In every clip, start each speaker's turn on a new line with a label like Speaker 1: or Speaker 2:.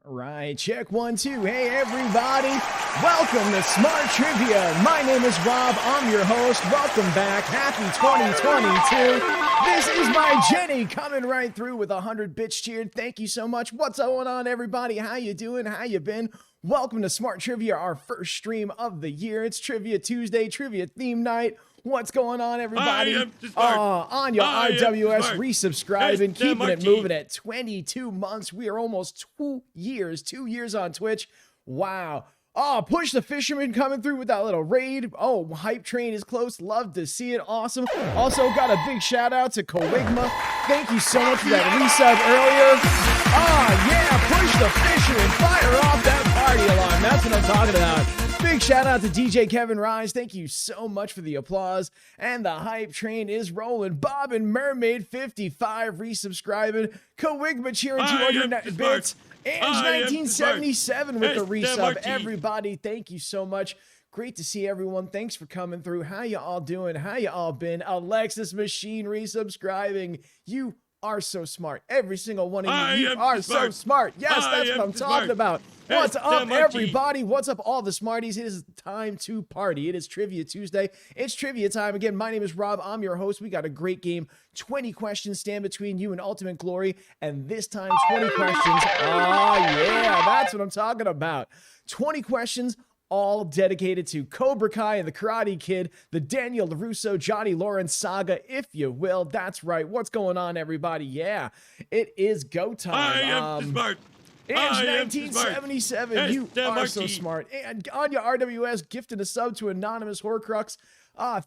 Speaker 1: All right, check 1, 2. Hey, everybody. Welcome to Smart Trivia. My name is Rob. I'm your host. Welcome back. Happy 2022. This is my Jenny coming right through with 100 bits cheered. Thank you so much. What's going on, everybody? How you doing? How you been? Welcome to Smart Trivia, our first stream of the year. It's Trivia Tuesday, Trivia Theme Night. What's going on, everybody? On your IWS, resubscribing, keeping it moving at 22 months. We are almost 2 years on Twitch. Wow. Oh, Push the Fisherman coming through with that little raid. Oh, Hype Train is close. Love to see it. Awesome. Also got a big shout out to Kowigma. Thank you so much for that resub earlier. Oh, yeah. Push the Fisherman. Fire off that party alarm. That's what I'm talking about. Big shout out to DJ Kevin Rise. Thank you so much for the applause. And the Hype Train is rolling. Bob and Mermaid 55 resubscribing. Kowigma cheering 200 bits. Ange 1977 with the resub. Everybody, thank you so much. Great to see everyone. Thanks for coming through. How you all doing? How you all been? Alexis Machine resubscribing. You are so smart. Every single one of you are so smart. Yes, that's what I'm talking about. What's up, everybody? What's up, all the Smarties? It is time to party. It is Trivia Tuesday. It's trivia time. Again, my name is Rob. I'm your host. We got a great game. 20 questions stand between you and ultimate glory. And this time, 20 questions. Oh, yeah, that's what I'm talking about. 20 questions, all dedicated to Cobra Kai and the Karate Kid, the Daniel Larusso, Johnny Lawrence saga, if you will. That's right. What's going on, everybody? Yeah, it is go time.
Speaker 2: I am smart.
Speaker 1: Ange 1977, you are so smart. And Anya RWS gifted a sub to Anonymous Horcrux.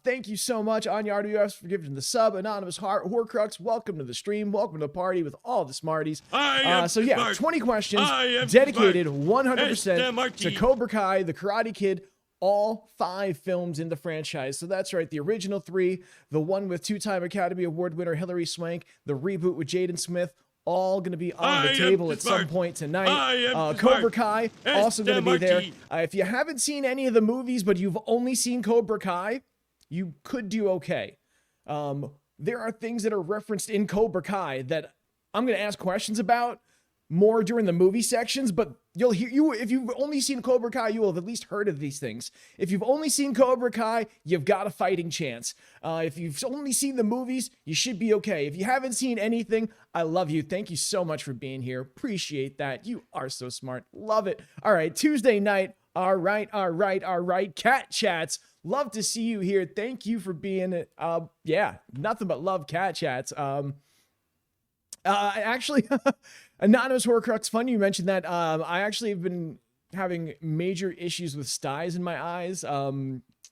Speaker 1: Thank you so much, Anya RWS, for gifting the sub. Anonymous Horcrux, welcome to the stream. Welcome to the party with all the Smarties. So yeah,
Speaker 2: smart.
Speaker 1: 20 questions dedicated 100%
Speaker 2: SMRT.
Speaker 1: to Cobra Kai, the Karate Kid, all 5 films in the franchise. So that's right, the original 3, the one with 2-time Academy Award winner Hilary Swank, the reboot with Jaden Smith, all going to be on the table at some point tonight. Cobra Kai, also going to be there. If you haven't seen any of the movies, but you've only seen Cobra Kai, you could do okay. There are things that are referenced in Cobra Kai that I'm going to ask questions about more during the movie sections, but you'll hear if you've only seen Cobra Kai, you will have at least heard of these things. If you've only seen Cobra Kai, you've got a fighting chance. If you've only seen the movies, you should be okay. If you haven't seen anything, I love you. Thank you so much for being here. Appreciate that. You are so smart. Love it. All right, Tuesday night. All right. Cat chats. Love to see you here. Thank you for being, yeah, nothing but love cat chats. Actually, Anonymous Horcrux, funny you mentioned that. I actually have been having major issues with styes in my eyes.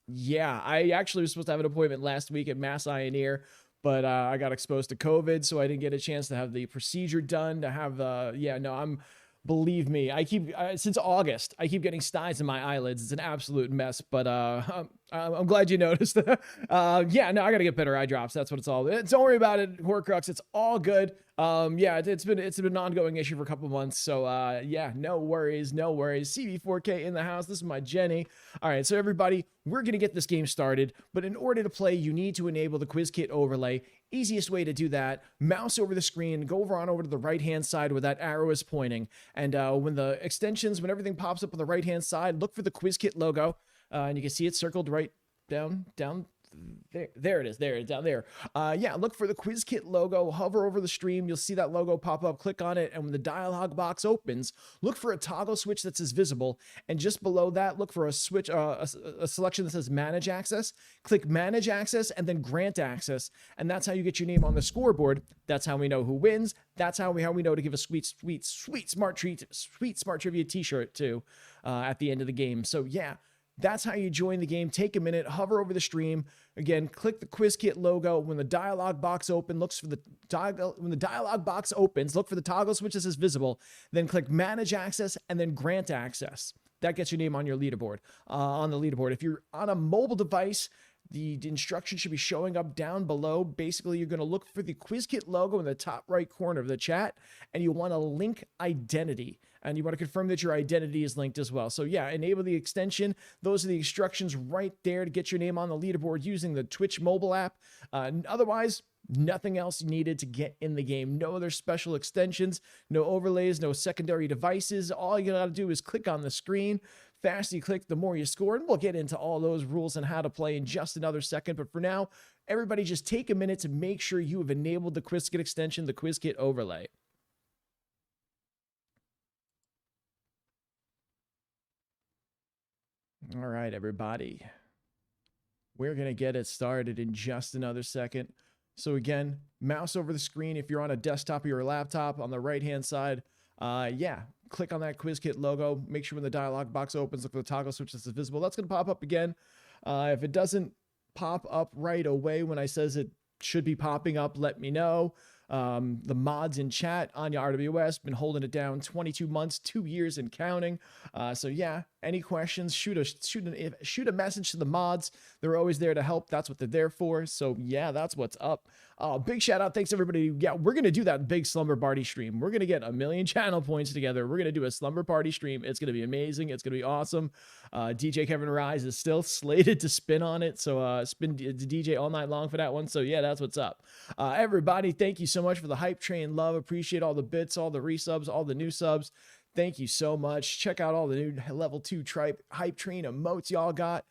Speaker 1: Yeah, I actually was supposed to have an appointment last week at Mass Eye and Ear, but I got exposed to COVID, so I didn't get a chance to have the procedure done. To have, yeah, no, Believe me, I keep since August, I keep getting styes in my eyelids. It's an absolute mess, but I'm glad you noticed. Yeah, no, I gotta get better eye drops. That's what it's all. Don't worry about it, Horcrux. It's all good. Yeah, it's been an ongoing issue for a couple months. So yeah, no worries, no worries. CB4K in the house. This is my Jenny. All right, so everybody, we're gonna get this game started, but in order to play, you need to enable the quiz kit overlay. Easiest way to do that, mouse over the screen, go over to the right-hand side where that arrow is pointing. And when the extensions, when everything pops up on the right-hand side, look for the quiz kit logo. And you can see it circled right down there it is, down there. Yeah, look for the quiz kit logo, hover over the stream, you'll see that logo pop up, click on it, and when the dialog box opens, look for a toggle switch that says visible, and just below that, look for a switch, a selection that says manage access. Click manage access and then grant access, and that's how you get your name on the scoreboard. That's how we know who wins. That's how we know to give a sweet smart trivia t-shirt to at the end of the game. So yeah, that's how you join the game. Take a minute, hover over the stream. Again, click the quiz kit logo. When the dialog box opens, look for the toggle switch that says visible. Then click manage access and then grant access. That gets your name on your leaderboard. On the leaderboard. If you're on a mobile device, the instructions should be showing up down below. Basically, you're going to look for the quiz kit logo in the top right corner of the chat, and you want to link identity. And you want to confirm that your identity is linked as well. So yeah, enable the extension. Those are the instructions right there to get your name on the leaderboard using the Twitch mobile app. Otherwise, nothing else needed to get in the game. No other special extensions, no overlays, no secondary devices. All you gotta do is click on the screen. Faster you click, the more you score. And we'll get into all those rules and how to play in just another second. But for now, everybody just take a minute to make sure you have enabled the quiz kit extension, the quiz kit overlay. All right, everybody. We're going to get it started in just another second. So again, mouse over the screen. If you're on a desktop or your laptop, on the right-hand side, yeah, click on that quiz kit logo. Make sure when the dialog box opens, look for the toggle switch that's visible. That's going to pop up again. If it doesn't pop up right away when I says it should be popping up, let me know. The mods in chat, Anya RWS, been holding it down 22 months, 2 years and counting. So yeah, any questions, shoot a message to the mods. They're always there to help. That's what they're there for. So yeah, that's what's up. Big shout out. Thanks everybody. Yeah, we're going to do that big slumber party stream. We're going to get 1 million channel points together. We're going to do a slumber party stream. It's going to be amazing. It's going to be awesome. DJ Kevin Rise is still slated to spin on it. So spin the DJ all night long for that one. So yeah, that's what's up. Everybody, thank you so much for the hype train love. Appreciate all the bits, all the resubs, all the new subs. Thank you so much. Check out all the new level 2 hype train emotes y'all got.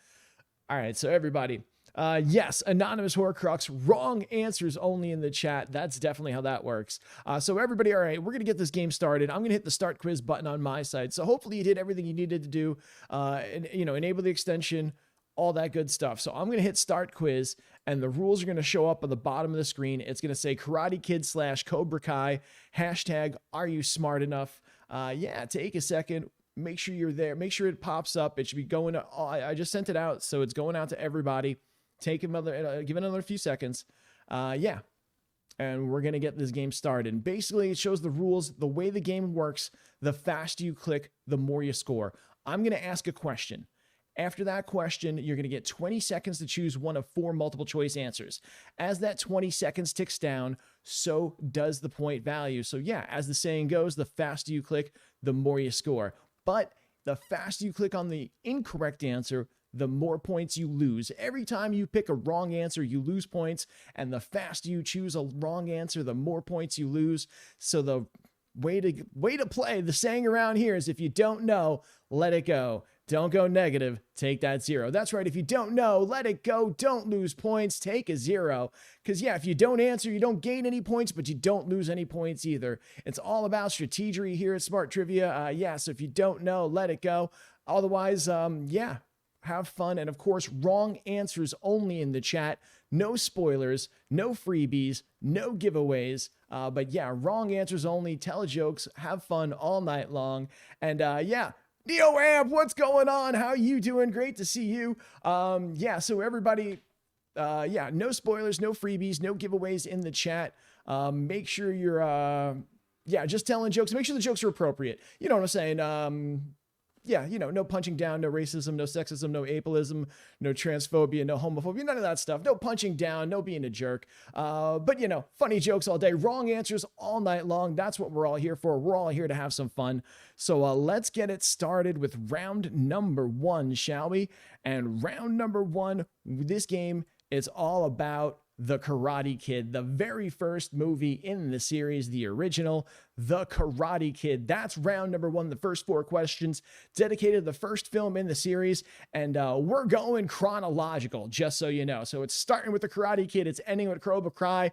Speaker 1: All right, so everybody, yes, Anonymous Horcrux, wrong answers only in the chat. That's definitely how that works. So everybody, all right, we're going to get this game started. I'm going to hit the start quiz button on my side. So hopefully you did everything you needed to do, and, you know, enable the extension, all that good stuff. So I'm going to hit start quiz, and the rules are going to show up on the bottom of the screen. It's going to say Karate Kid / Cobra Kai, hashtag, are you smart enough? Yeah, take a second. Make sure you're there. Make sure it pops up. It should be going to, I just sent it out, so it's going out to everybody. Take another, give it another few seconds. Yeah, and we're going to get this game started. And basically, it shows the rules, the way the game works. The faster you click, the more you score. I'm going to ask a question. After that question, you're going to get 20 seconds to choose one of 4 multiple choice answers. As that 20 seconds ticks down, so does the point value. So yeah, as the saying goes, the faster you click, the more you score. But the faster you click on the incorrect answer, the more points you lose. Every time you pick a wrong answer, you lose points. And the faster you choose a wrong answer, the more points you lose. So the way to play, the saying around here is if you don't know, let it go. Don't go negative, take that 0. That's right, if you don't know, let it go. Don't lose points, take a 0. Because yeah, if you don't answer, you don't gain any points, but you don't lose any points either. It's all about strategery here at Smart Trivia. Yeah, so if you don't know, let it go. Otherwise, yeah, have fun. And of course, wrong answers only in the chat. No spoilers, no freebies, no giveaways. But yeah, wrong answers only. Tell jokes, have fun all night long. And yeah, Neo Amp, what's going on? How you doing? Great to see you. Yeah, so everybody, yeah, no spoilers, no freebies, no giveaways in the chat. Make sure you're, yeah, just telling jokes. Make sure the jokes are appropriate. You know what I'm saying? Yeah, you know, no punching down, no racism, no sexism, no ableism, no transphobia, no homophobia, none of that stuff. No punching down, no being a jerk. But, you know, funny jokes all day, wrong answers all night long. That's what we're all here for. We're all here to have some fun. So let's get it started with round number 1, shall we? And round number 1, this game is all about The Karate Kid, the very first movie in the series, the original, The Karate Kid. That's round number 1, the first 4 questions dedicated to the first film in the series. And we're going chronological, just so you know. So it's starting with The Karate Kid, it's ending with Cobra Kai,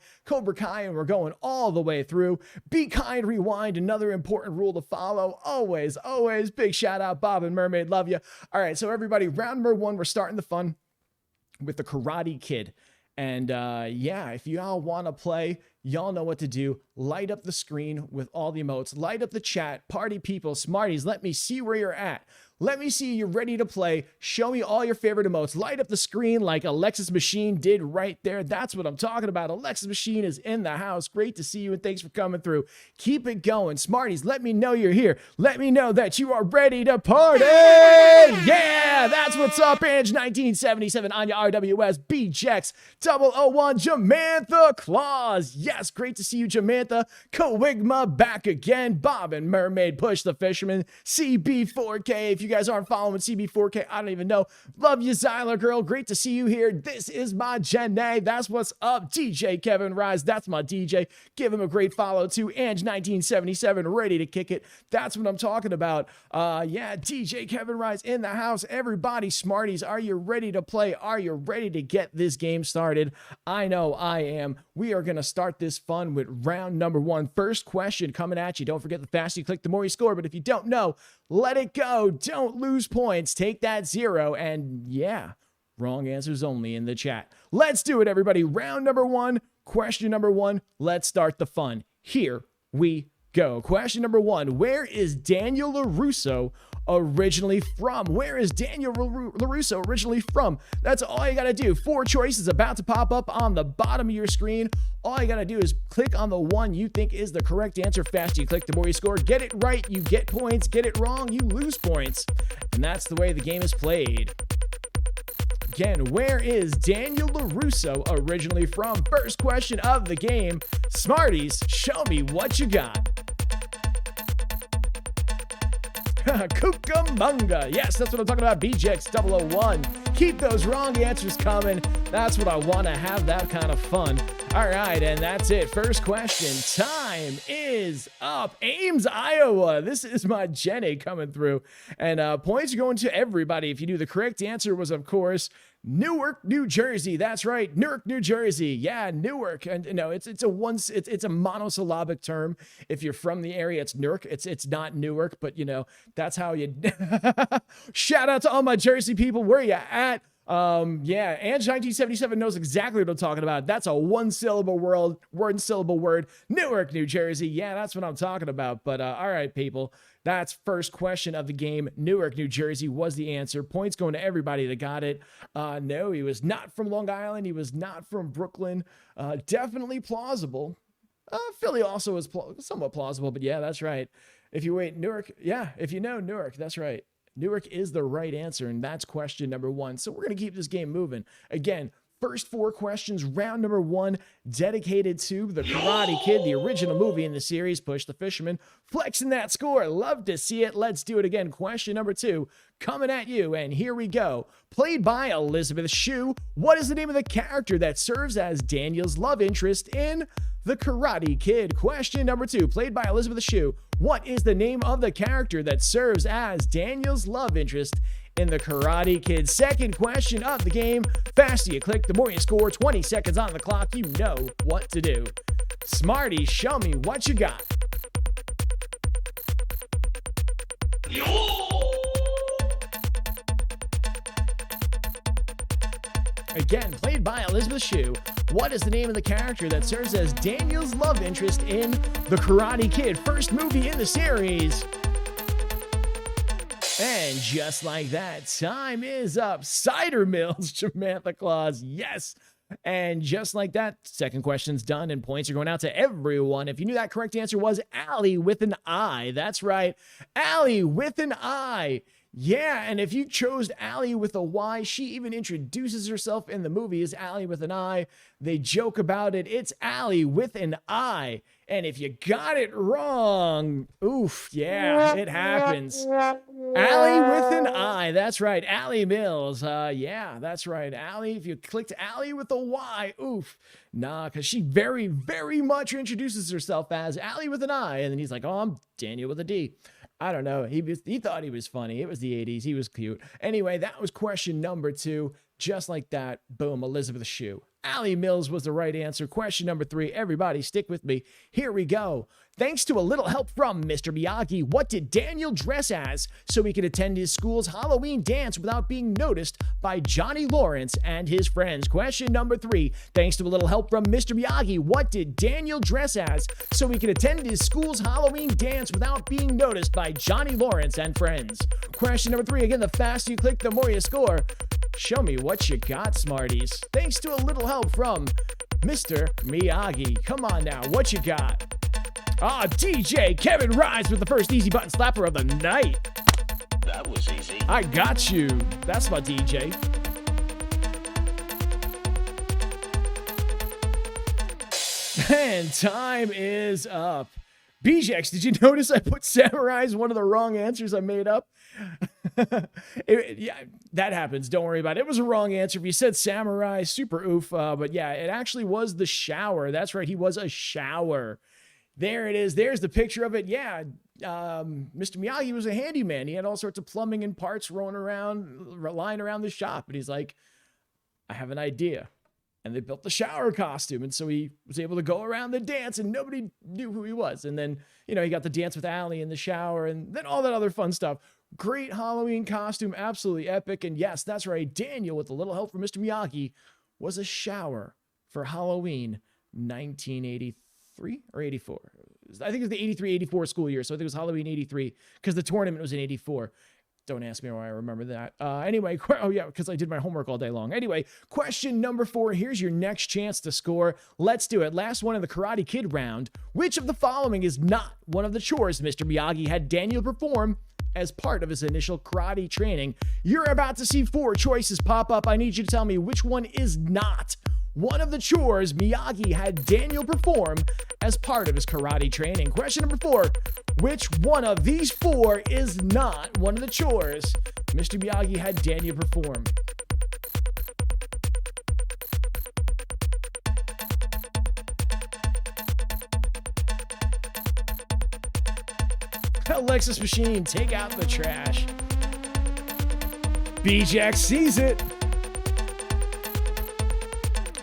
Speaker 1: and we're going all the way through. Be kind, rewind, another important rule to follow. Always, always, big shout out, Bob and Mermaid, love you. All right, so everybody, round number 1, we're starting the fun with The Karate Kid. And yeah, if y'all want to play, y'all know what to do. Light up the screen with all the emotes. Light up the chat. Party people, Smarties, let me see where you're at. Let me see you're ready to play. Show me all your favorite emotes. Light up the screen like Alexis Machine did right there. That's what I'm talking about. Alexis Machine is in the house. Great to see you, and thanks for coming through. Keep it going. Smarties, let me know you're here. Let me know that you are ready to party. Yeah, that's what's up. Ange 1977, Anya RWS, BJX 001, Jamantha Claus. Yes, great to see you, Jamantha. Coigma back again. Bob and Mermaid, Push the Fisherman, CB4K. If you guys aren't following CB4K, I don't even know. Love you, Zyler girl. Great to see you here. This is my Jenny. That's what's up. DJ Kevin Rise. That's my DJ. Give him a great follow too. Ange 1977, ready to kick it. That's what I'm talking about. Yeah, DJ Kevin Rise in the house. Everybody, Smarties, are you ready to play? Are you ready to get this game started? I know I am. We are going to start this fun with round number 1. First question coming at you. Don't forget, the faster you click, the more you score. But if you don't know, let it go. Don't lose points. Take that 0. And yeah, wrong answers only in the chat. Let's do it, everybody. Round number 1, question number 1. Let's start the fun. Here we go. Question number 1. Where is Daniel Larusso originally from? Where is Daniel Larusso originally from? That's all you got to do. 4 choices about to pop up on the bottom of your screen. All you got to do is click on the one you think is the correct answer. Faster you click, the more you score. Get it right, you get points. Get it wrong, you lose points. And that's the way the game is played. Again, where is Daniel Larusso originally from? First question of the game. Smarties, show me what you got. Cucamonga. Yes, that's what I'm talking about. BJX001. Keep those wrong answers coming. That's what I want to have, that kind of fun. All right, and that's it. First question. Time is up. Ames, Iowa. This is my Jenny coming through. And points are going to everybody. If you knew the correct answer was, of course, Newark, New Jersey. That's right, Newark, New Jersey. Yeah, Newark. And no, it's a monosyllabic term. If you're from the area, it's Newark. It's not Newark, but you know, that's how you shout out to all my Jersey people. Where you at? Yeah, Ange 1977 knows exactly what I'm talking about. That's a one-syllable word. Newark, New Jersey. Yeah, that's what I'm talking about. But all right, people. That's first question of the game. Newark, New Jersey was the answer. Points going to everybody that got it. No, he was not from Long Island. He was not from Brooklyn. Definitely plausible. Philly also is somewhat plausible, but yeah, that's right. If you wait, Newark, yeah, if you know Newark, that's right. Newark is the right answer, and that's question number 1. So we're going to keep this game moving. Again, first 4 questions, round number 1, dedicated to The Karate Kid, the original movie in the series. Push the Fisherman, flexing that score. Love to see it. Let's do it again. Question number 2, coming at you, and here we go. Played by Elizabeth Shue, what is the name of the character that serves as Daniel's love interest in The Karate Kid? Question number 2, played by Elizabeth Shue, what is the name of the character that serves as Daniel's love interest in The Karate Kid? Second question of the game. Faster you click, the more you score. 20 seconds on the clock. You know what to do. Smarties, show me what you got. Again, played by Elizabeth Shue, what is the name of the character that serves as Daniel's love interest in The Karate Kid, first movie in the series? And just like that, time is up. Cider Mills, Jamantha Claus. Yes, And just like that, second question's done, and points are going out to everyone. If you knew that correct answer was Allie with an I. That's right, Allie with an I. Yeah, and if you chose Allie with a Y, she even introduces herself in the movie as Allie with an I. They joke about it. It's Allie with an I. And if you got it wrong, oof, yeah, it happens. Allie with an I. That's right, Allie Mills. Yeah, that's right, Allie. If you clicked Allie with a Y, oof. Nah, because she very, very much introduces herself as Allie with an I. And then he's like, oh, I'm Daniel with a D. I don't know. He thought he was funny. It was the 80s. He was cute. Anyway, that was question number 2. Just like that, boom, Elizabeth Shue. Allie Mills was the right answer. Question number 3. Everybody, stick with me. Here we go. Thanks to a little help from Mr. Miyagi, what did Daniel dress as so he could attend his school's Halloween dance without being noticed by Johnny Lawrence and his friends? Question number 3. Thanks to a little help from Mr. Miyagi, what did Daniel dress as so he could attend his school's Halloween dance without being noticed by Johnny Lawrence and friends? Question number 3. Again, the faster you click, the more you score. Show me what you got, Smarties. Thanks to a little help from Mr. Miyagi. Come on now, what you got? Ah, DJ Kevin Rise with the first easy button slapper of the night.
Speaker 2: That was easy.
Speaker 1: I got you. That's my DJ. And time is up. BJX, did you notice I put Samurai as one of the wrong answers I made up? Yeah, that happens. Don't worry about it. It was a wrong answer. If you said Samurai, super oof. But yeah, it actually was the shower. That's right. He was a shower. There it is. There's the picture of it. Yeah. Mr. Miyagi was a handyman. He had all sorts of plumbing and parts lying around the shop. And he's like, I have an idea. And they built the shower costume. And so he was able to go around the dance and nobody knew who he was. And then, you know, he got to dance with Allie in the shower and then all that other fun stuff. Great Halloween costume. Absolutely epic. And yes, that's right. Daniel, with a little help from Mr. Miyagi, was a shower for Halloween 1983 or 84. I think it was the 83-84 school year. So I think it was Halloween 83 because the tournament was in 84. Don't ask me why I remember that. Anyway, oh yeah, because I did my homework all day long. Anyway, question number 4. Here's your next chance to score. Let's do it. Last one in the Karate Kid round. Which of the following is not one of the chores Mr. Miyagi had Daniel perform as part of his initial karate training? You're about to see 4 choices pop up. I need you to tell me which one is not one of the chores Miyagi had Daniel perform as part of his karate training. Question number 4. Which one of these 4 is not one of the chores Mr. Miyagi had Daniel perform? Alexis Machine, take out the trash. B-Jack sees it.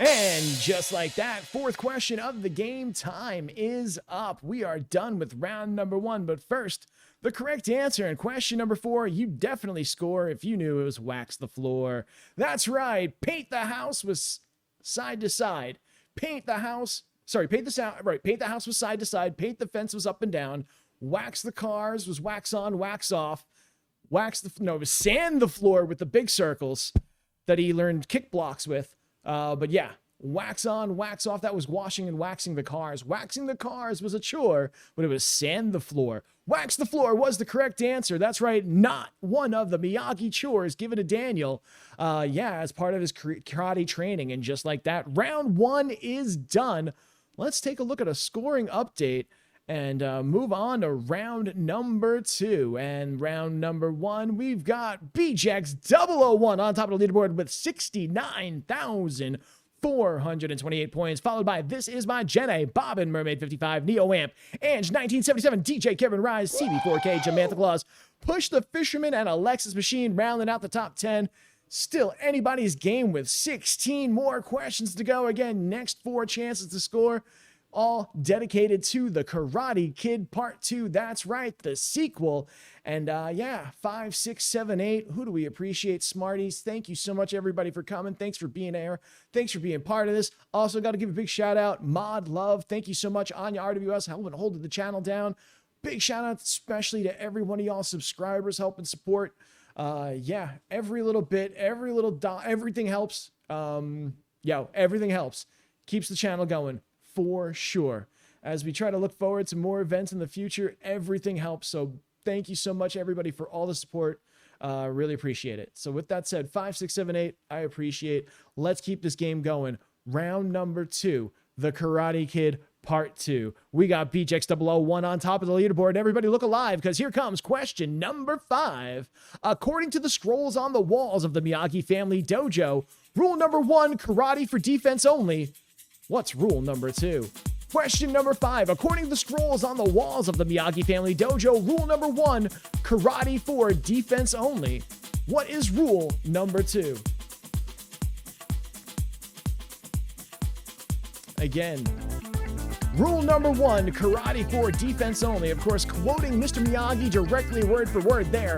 Speaker 1: And just like that, 4th question of the game time is up. We are done with round number 1. But first, the correct answer in question number 4, you definitely score if you knew it was wax the floor. That's right. Paint the house was side to side. Paint the house was side to side. Paint the fence was up and down. Wax the cars was wax on, wax off. It was sand the floor with the big circles that he learned kick blocks with. But yeah, wax on, wax off. That was washing and waxing the cars. Waxing the cars was a chore, but it was sand the floor. Wax the floor was the correct answer. That's right. Not one of the Miyagi chores given to Daniel. As part of his karate training. And just like that, round 1 is done. Let's take a look at a scoring update and move on to round number 2. And round number 1, we've got B-Jax 001 on top of the leaderboard with 69,428 points, followed by This Is My Jenny, Bobbin, Mermaid 55, Neo Amp, Ange 1977, DJ Kevin Rise, CB4K, Jamantha Claus, Push the Fisherman, and Alexis Machine rounding out the top 10. Still anybody's game with 16 more questions to go. Again, next 4 chances to score, all dedicated to the Karate Kid Part 2. That's right, the sequel. And 5, 6, 7, 8. Who do we appreciate? Smarties. Thank you so much, everybody, for coming. Thanks for being there. Thanks for being part of this. Also, got to give a big shout out, Mod Love. Thank you so much, Anya RWS, helping hold the channel down. Big shout out, especially to every one of y'all subscribers helping support. Every little bit, every little everything helps. Yo, everything helps. Keeps the channel going for sure. As we try to look forward to more events in the future, everything helps. So thank you so much, everybody, for all the support. Really appreciate it. So with that said, 5, 6, 7, 8, I appreciate. Let's keep this game going. Round number 2, the Karate Kid Part 2. We got BJX001 on top of the leaderboard. Everybody look alive, because here comes question number 5. According to the scrolls on the walls of the Miyagi family dojo, rule number 1, karate for defense only. What's rule number 2? Question number 5. According to the scrolls on the walls of the Miyagi family dojo, rule number 1, karate for defense only. What is rule number 2? Again, rule number 1, karate for defense only. Of course, quoting Mr. Miyagi directly word for word there.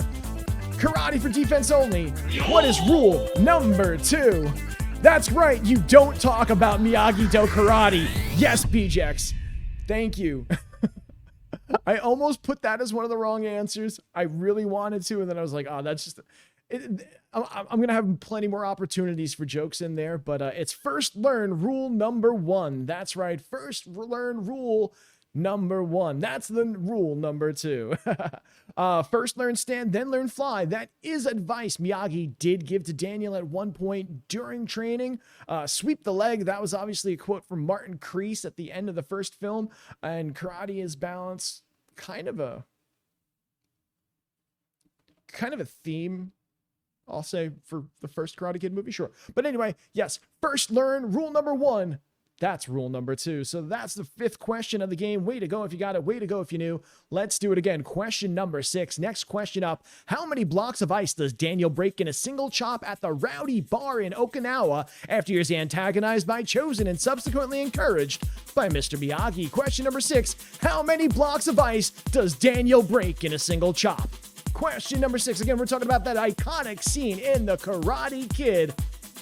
Speaker 1: Karate for defense only. What is rule number 2? That's right, you don't talk about Miyagi-Do karate. Yes, BJX. Thank you. I almost put that as one of the wrong answers. I really wanted to, and then I was like, oh, that's just... I'm going to have plenty more opportunities for jokes in there, but it's first learn rule number 1. That's right, first learn rule number 1. That's the rule number 2. First learn stand, then learn fly. That is advice Miyagi did give to Daniel at one point during training. Sweep the leg. That was obviously a quote from Martin Kris at the end of the first film. And karate is balance. Kind of a theme, I'll say, for the first Karate Kid movie. Sure. But anyway, yes, first learn rule number 1. That's rule number 2. So that's the 5th question of the game. Way to go if you got it. Way to go if you knew. Let's do it again. Question number 6. Next question up. How many blocks of ice does Daniel break in a single chop at the Rowdy Bar in Okinawa after he is antagonized by Chosen and subsequently encouraged by Mr. Miyagi? Question number 6. How many blocks of ice does Daniel break in a single chop? Question number 6. Again, we're talking about that iconic scene in the Karate Kid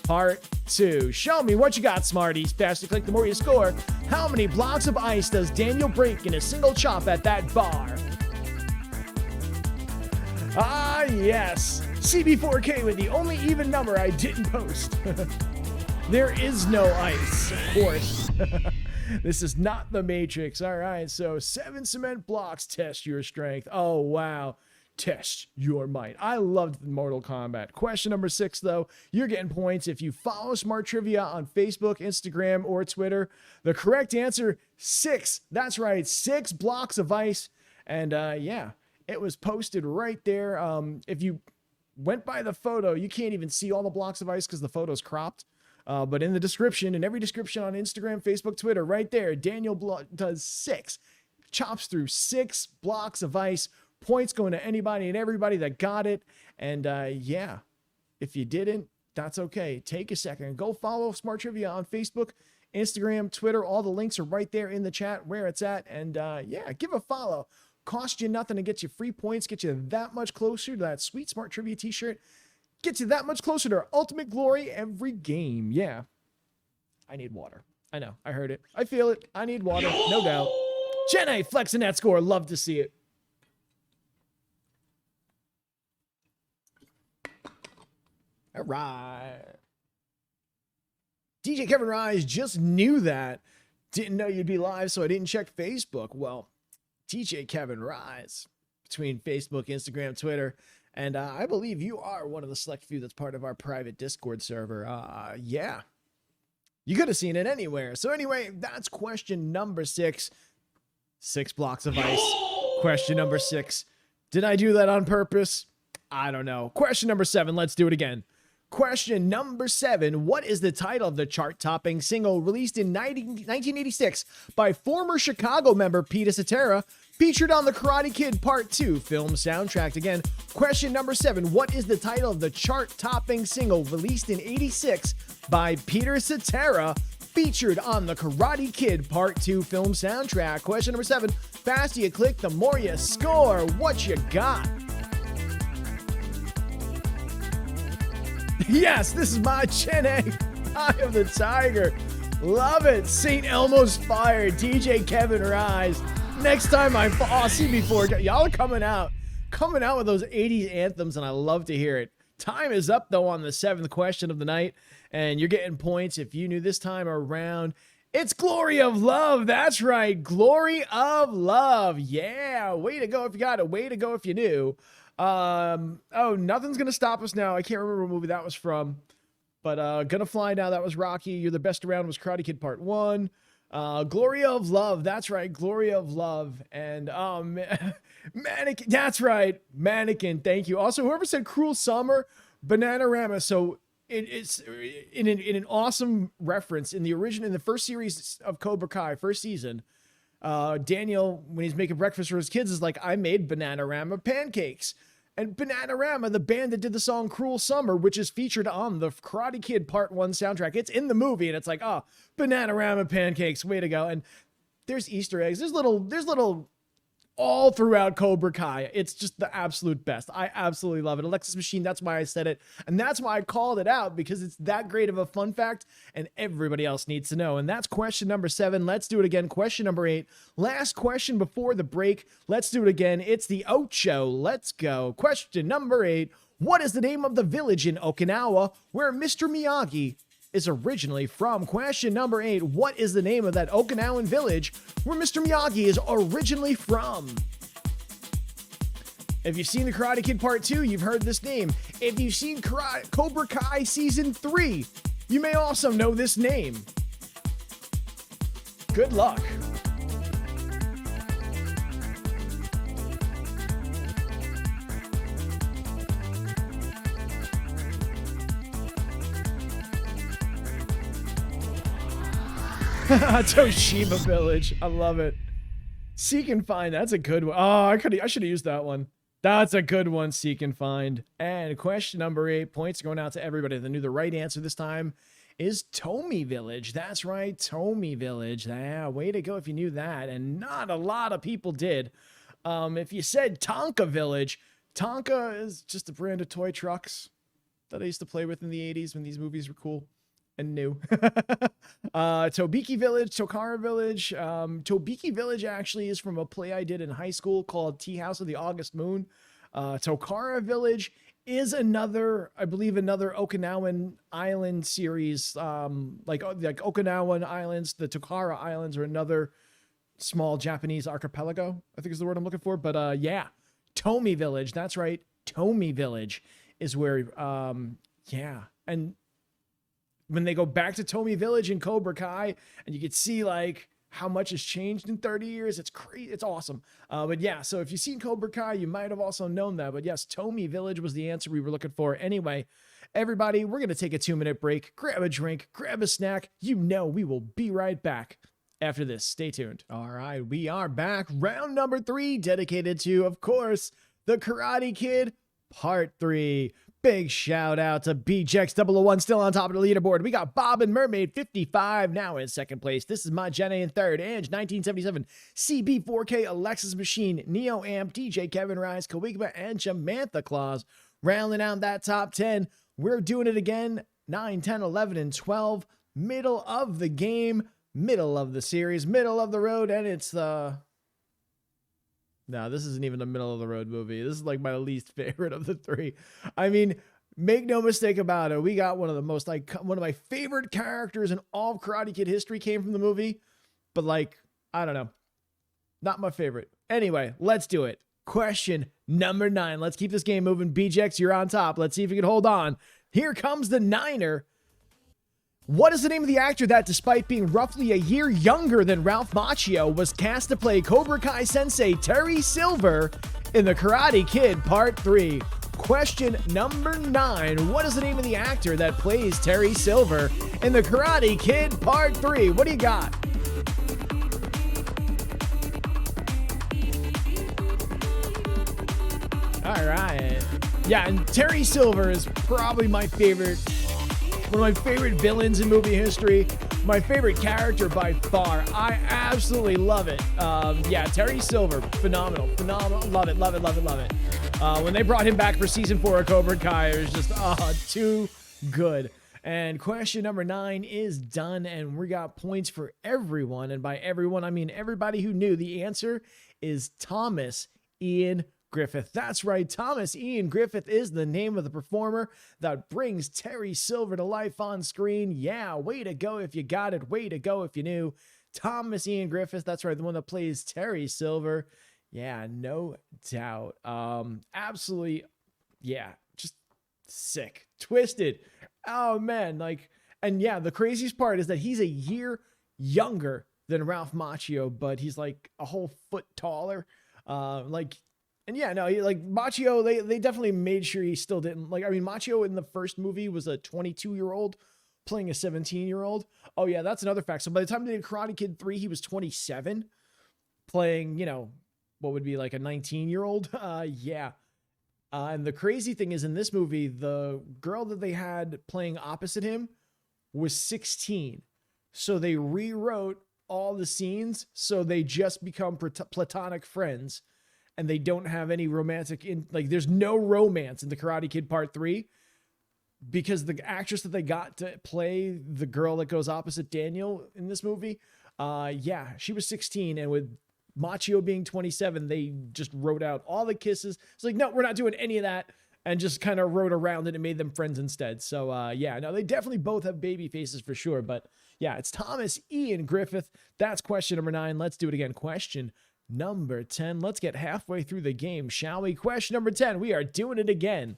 Speaker 1: Part 2. Show me what you got, Smarties. Faster click, the more you score. How many blocks of ice does Daniel break in a single chop at that bar? Ah, yes. CB4K with the only even number I didn't post. There is no ice, of course. This is not the Matrix. All right, so 7 cement blocks test your strength. Oh, wow. Test your might. I loved Mortal Kombat. Question number 6, though. You're getting points if you follow Smart Trivia on Facebook, Instagram, or Twitter. The correct answer, 6. That's right, 6 blocks of ice. And yeah, it was posted right there. If you went by the photo, you can't even see all the blocks of ice because the photo's cropped. But in the description, in every description on Instagram, Facebook, Twitter, right there, Daniel does 6. Chops through 6 blocks of ice. Points going to anybody and everybody that got it. And yeah, if you didn't, that's okay. Take a second. Go follow Smart Trivia on Facebook, Instagram, Twitter. All the links are right there in the chat where it's at. And yeah, give a follow. Cost you nothing to get you free points, get you that much closer to that sweet Smart Trivia t-shirt. Get you that much closer to our ultimate glory every game. Yeah. I need water. I know. I heard it. I feel it. I need water. No doubt. Jenny flexing that score. Love to see it. All right. DJ Kevin Rise just knew that. Didn't know you'd be live, so I didn't check Facebook. Well, DJ Kevin Rise, between Facebook, Instagram, Twitter, and I believe you are one of the select few that's part of our private Discord server. Yeah. You could have seen it anywhere. So anyway, that's question number 6. 6 blocks of ice. Question number 6. Did I do that on purpose? I don't know. Question number 7. Let's do it again. Question number 7. What is the title of the chart-topping single released in 1986 by former Chicago member Peter Cetera, featured on the Karate Kid Part 2 film soundtrack? Again, question number 7. What is the title of the chart-topping single released in 86 by Peter Cetera, featured on the Karate Kid Part 2 film soundtrack? Question number 7. Faster you click, the more you score. What you got? Yes, this is my Gen A. Eye of the Tiger. Love it. St. Elmo's Fire. DJ Kevin Rise. Next time I see before. Y'all are coming out with those 80s anthems, and I love to hear it. Time is up, though, on the 7th question of the night, and you're getting points if you knew this time around. It's Glory of Love. That's right. Glory of Love. Yeah. Way to go if you got it. Way to go if you knew. Oh, nothing's going to stop us now. I can't remember what movie that was from. But Gonna Fly Now, that was Rocky. You're the Best Around was Karate Kid Part 1. Glory of Love. That's right. Glory of Love. And Mannequin. That's right. Mannequin. Thank you. Also, whoever said Cruel Summer, Bananarama. So it's in an awesome reference in the first series of Cobra Kai, first season. Daniel, when he's making breakfast for his kids, is like, I made Bananarama pancakes. And Bananarama, the band that did the song Cruel Summer, which is featured on the Karate Kid Part 1 soundtrack, it's in the movie, and it's like, oh, Bananarama pancakes, way to go. And there's Easter eggs. There's little all throughout Cobra Kai. It's just the absolute best. I absolutely love it. Alexis Machine, that's why I said it. And that's why I called it out, because it's that great of a fun fact, and everybody else needs to know. And that's question number 7. Let's do it again. Question number 8. Last question before the break. Let's do it again. It's the Ocho. Let's go. Question number 8. What is the name of the village in Okinawa where Mr. Miyagi is originally from? Question number 8. What is the name of that Okinawan village where Mr. Miyagi is originally from? If you've seen the Karate Kid Part 2, you've heard this name. If you've seen Cobra Kai Season 3, you may also know this name. Good luck. Toshiba Village. I love it. Seek and Find. That's a good one. Oh, I should have used that one. That's a good one. Seek and Find. And question number 8. Points going out to everybody that knew the right answer this time is Tomi Village. That's right. Tomi Village. Yeah, way to go if you knew that. And not a lot of people did. If you said Tonka Village, Tonka is just a brand of toy trucks that I used to play with in the 80s when these movies were cool and new. Tobiki Village, Tokara Village. Tobiki Village actually is from a play I did in high school called Tea House of the August Moon. Tokara Village is another Okinawan island series. Like Okinawan Islands, the Tokara Islands are another small Japanese archipelago, I think is the word I'm looking for. But yeah, Tomi Village. That's right. Tomi Village is where, yeah. And when they go back to Tomi Village in Cobra Kai, and you can see like how much has changed in 30 years. It's crazy. It's awesome. But yeah, so if you've seen Cobra Kai, you might have also known that. But yes, Tomi Village was the answer we were looking for. Anyway, everybody, we're going to take a 2-minute break, grab a drink, grab a snack. You know we will be right back after this. Stay tuned. All right, we are back. Round number 3, dedicated to, of course, the Karate Kid Part 3. Big shout out to BJX001 still on top of the leaderboard. We got Bob and Mermaid 55 now in second place. This is my Jenny in third. Ange 1977, CB4K, Alexis Machine, Neo Amp, DJ Kevin Rise, Kawigba, and Jamantha Claus. Rounding out that top 10. We're doing it again. 9, 10, 11, and 12. Middle of the game, middle of the series, middle of the road, and it's the... No, this isn't even a middle of the road movie. This is like my least favorite of the 3. I mean, make no mistake about it. We got one of my favorite characters in all of Karate Kid history came from the movie, but like, I don't know, not my favorite. Anyway, let's do it. Question number 9. Let's keep this game moving. BJX, you're on top. Let's see if you can hold on. Here comes the 9er. What is the name of the actor that, despite being roughly a year younger than Ralph Macchio, was cast to play Cobra Kai Sensei Terry Silver in The Karate Kid Part 3? Question number 9. What is the name of the actor that plays Terry Silver in The Karate Kid Part 3? What do you got? All right. Yeah, and Terry Silver is probably my favorite... one of my favorite villains in movie history. My favorite character by far. I absolutely love it. Yeah, Terry Silver, phenomenal. Love it. When they brought him back for season 4 of Cobra Kai, it was just too good. And question number 9 is done, and we got points for everyone. And by everyone, I mean everybody who knew the answer is Thomas Ian Griffith. That's right. Thomas Ian Griffith is the name of the performer that brings Terry Silver to life on screen. Yeah, way to go if you got it. Way to go if you knew. Thomas Ian Griffith. That's right. The one that plays Terry Silver. Yeah, no doubt. Absolutely. Yeah, just sick. Twisted. Oh, man. Like, and yeah, the craziest part is that he's a year younger than Ralph Macchio, but he's like a whole foot taller. And yeah, no, like Macchio, they definitely made sure he still didn't like, I mean, Macchio in the first movie was a 22-year-old playing a 17-year-old. Oh yeah, that's another fact. So by the time they did Karate Kid 3, he was 27 playing, you know, what would be like a 19-year-old. Yeah. And the crazy thing is in this movie, the girl that they had playing opposite him was 16. So they rewrote all the scenes so they just become platonic friends. And they don't have any romantic there's no romance in the Karate Kid Part 3 because the actress that they got to play the girl that goes opposite Daniel in this movie, yeah, she was 16, and with Macchio being 27, they just wrote out all the kisses. It's like, no, we're not doing any of that, and just kind of wrote around it and made them friends instead. So yeah, no, they definitely both have baby faces for sure, but yeah, it's Thomas Ian Griffith. That's question number 9. Let's do it again. Question number 10. Let's get halfway through the game, shall we? Question number 10. We are doing it again.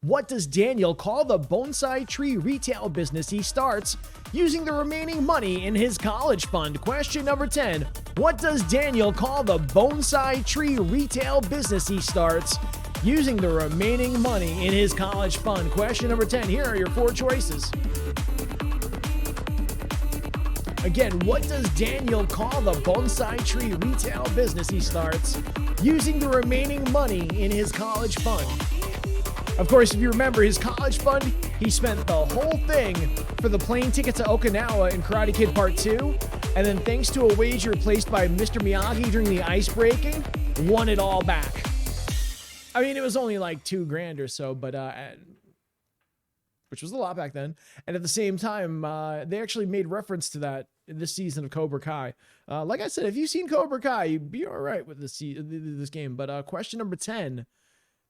Speaker 1: What does Daniel call the bonsai tree retail business he starts using the remaining money in his college fund? Question number 10. What does Daniel call the bonsai tree retail business he starts using the remaining money in his college fund? Question number 10. Here are your 4 choices. Again, what does Daniel call the bonsai tree retail business he starts using the remaining money in his college fund? Of course, if you remember his college fund, he spent the whole thing for the plane ticket to Okinawa in Karate Kid Part 2, and then thanks to a wager placed by Mr. Miyagi during the ice breaking, won it all back. I mean, it was only like $2,000 or so, but which was a lot back then. And at the same time, they actually made reference to that in this season of Cobra Kai. Like I said, if you've seen Cobra Kai, you'd be all right with this game. But question number 10,